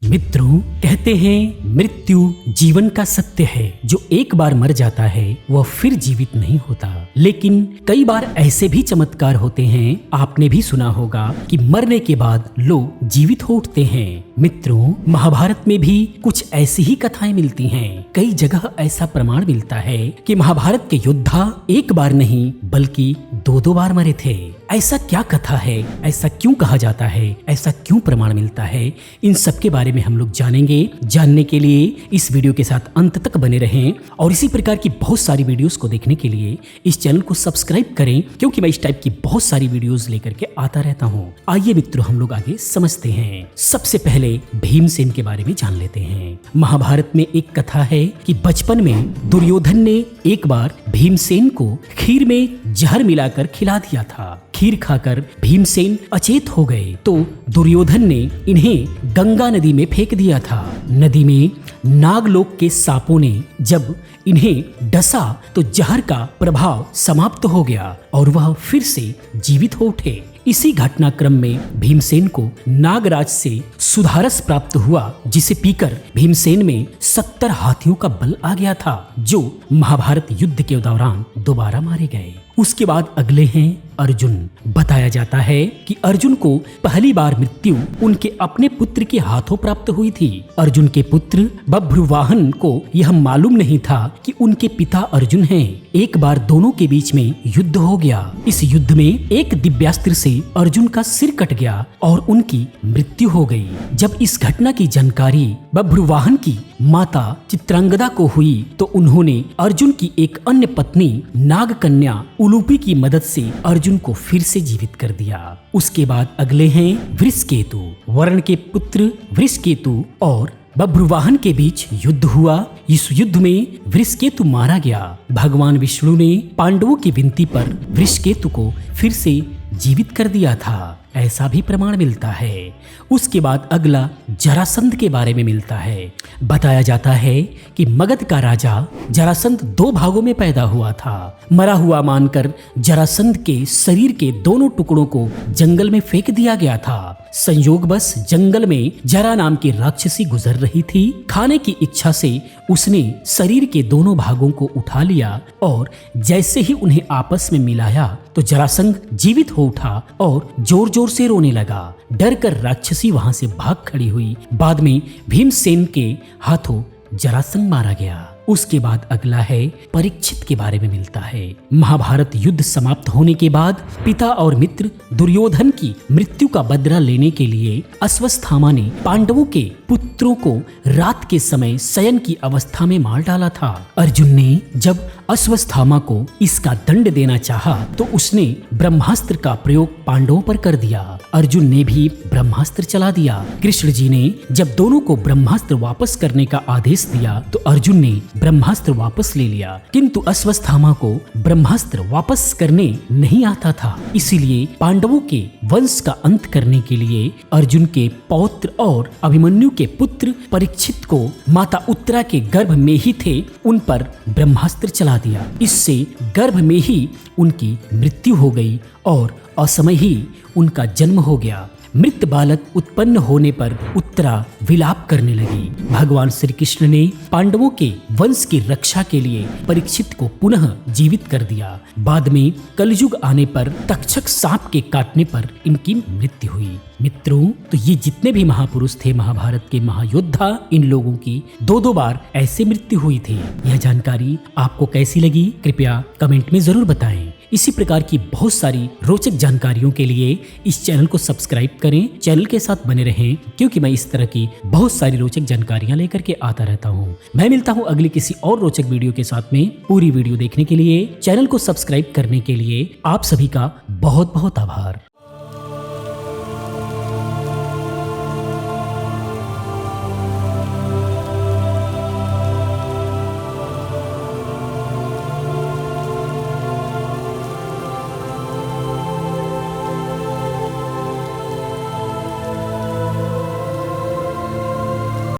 मित्रों, कहते हैं मृत्यु जीवन का सत्य है। जो एक बार मर जाता है वह फिर जीवित नहीं होता। लेकिन कई बार ऐसे भी चमत्कार होते हैं, आपने भी सुना होगा कि मरने के बाद लोग जीवित हो उठते हैं। मित्रों, महाभारत में भी कुछ ऐसी ही कथाएं मिलती हैं। कई जगह ऐसा प्रमाण मिलता है कि महाभारत के योद्धा एक बार नहीं बल्कि दो बार मरे थे। ऐसा क्या कथा है, ऐसा क्यों कहा जाता है, ऐसा क्यों प्रमाण मिलता है, इन सब के बारे में हम लोग जानेंगे। जानने के लिए इस वीडियो के साथ अंत तक बने रहें और इसी प्रकार की बहुत सारी वीडियोस को देखने के लिए इस चैनल को सब्सक्राइब करें, क्योंकि मैं इस टाइप की बहुत सारी वीडियोस लेकर के आता रहता हूँ। आइए मित्रों, हम लोग आगे समझते हैं। सबसे पहले भीमसेन के बारे में जान लेते हैं। महाभारत में एक कथा है कि बचपन में दुर्योधन ने एक बार भीमसेन को खीर में जहर मिलाकर खिला दिया था। खीर खाकर भीमसेन अचेत हो गए तो दुर्योधन ने इन्हें गंगा नदी में फेंक दिया था। नदी में नागलोक के सांपों ने जब इन्हें डसा तो जहर का प्रभाव समाप्त हो गया और वह फिर से जीवित हो उठे। इसी घटनाक्रम में भीमसेन को नागराज से सुधारस प्राप्त हुआ, जिसे पीकर भीमसेन में 70 हाथियों का बल आ गया था, जो महाभारत युद्ध के दौरान दोबारा मारे गए। उसके बाद अगले हैं अर्जुन। बताया जाता है कि अर्जुन को पहली बार मृत्यु उनके अपने पुत्र के हाथों प्राप्त हुई थी। अर्जुन के पुत्र बभ्रुवाहन को यह मालूम नहीं था कि उनके पिता अर्जुन हैं। एक बार दोनों के बीच में युद्ध हो गया। इस युद्ध में एक दिव्यास्त्र से अर्जुन का सिर कट गया और उनकी मृत्यु हो गई। जब इस घटना की जानकारी बभ्रुवाहन की माता चित्रांगदा को हुई तो उन्होंने अर्जुन की एक अन्य पत्नी नागकन्या उलूपी की मदद से अर्जुन को फिर से जीवित कर दिया। उसके बाद अगले हैं वृषकेतु। वरुण के पुत्र वृषकेतु और बभ्रुवाहन के बीच युद्ध हुआ। इस युद्ध में वृषकेतु मारा गया। भगवान विष्णु ने पांडवों की विनती पर वृषकेतु को फिर से जीवित कर दिया था, ऐसा भी प्रमाण मिलता है। उसके बाद अगला जरासंध के बारे में मिलता है। बताया जाता है कि मगध का राजा जरासंध 2 भागों में पैदा हुआ था। मरा हुआ मानकर जरासंध के शरीर के दोनों टुकड़ों को जंगल में फेंक दिया गया था। संयोगवश जंगल में जरा नाम की राक्षसी गुजर रही थी। खाने की इच्छा से उसने शरीर के दोनों भागों को उठा लिया और जैसे ही उन्हें आपस में मिलाया तो जरासंध जीवित हो उठा और जोर जोर से रोने लगा। डर कर राक्षसी वहां से भाग खड़ी हुई। बाद में भीमसेन के हाथों जरासंध मारा गया। उसके बाद अगला है परीक्षित के बारे में मिलता है। महाभारत युद्ध समाप्त होने के बाद पिता और मित्र दुर्योधन की मृत्यु का बदला लेने के लिए अश्वत्थामा ने पांडवों के पुत्रों को रात के समय शयन की अवस्था में मार डाला था। अर्जुन ने जब अश्वत्थामा को इसका दंड देना चाहा तो उसने ब्रह्मास्त्र का प्रयोग पांडवों पर कर दिया। अर्जुन ने भी ब्रह्मास्त्र चला दिया। कृष्ण जी ने जब दोनों को ब्रह्मास्त्र वापस करने का आदेश दिया तो अर्जुन ने ब्रह्मास्त्र वापस ले लिया, किंतु अश्वत्थामा को ब्रह्मास्त्र वापस करने नहीं आता था। इसीलिए पांडवों के वंश का अंत करने के लिए अर्जुन के पौत्र और अभिमन्यु के पुत्र परीक्षित को माता उत्तरा के गर्भ में ही थे उन पर ब्रह्मास्त्र चला दिया। इससे गर्भ में ही उनकी मृत्यु हो गई और असमय ही उनका जन्म हो गया। मृत बालक उत्पन्न होने पर उत्तरा विलाप करने लगी। भगवान श्री कृष्ण ने पांडवों के वंश की रक्षा के लिए परीक्षित को पुनः जीवित कर दिया। बाद में कलयुग आने पर तक्षक सांप के काटने पर इनकी मृत्यु हुई। मित्रों, तो ये जितने भी महापुरुष थे महाभारत के महायोद्धा, इन लोगों की 2 बार ऐसे मृत्यु हुई थी। यह जानकारी आपको कैसी लगी कृपया कमेंट में जरूर बताएं। इसी प्रकार की बहुत सारी रोचक जानकारियों के लिए इस चैनल को सब्सक्राइब करें, चैनल के साथ बने रहें, क्योंकि मैं इस तरह की बहुत सारी रोचक जानकारियां लेकर के आता रहता हूं। मैं मिलता हूं अगली किसी और रोचक वीडियो के साथ में। पूरी वीडियो देखने के लिए, चैनल को सब्सक्राइब करने के लिए आप सभी का बहुत बहुत आभार।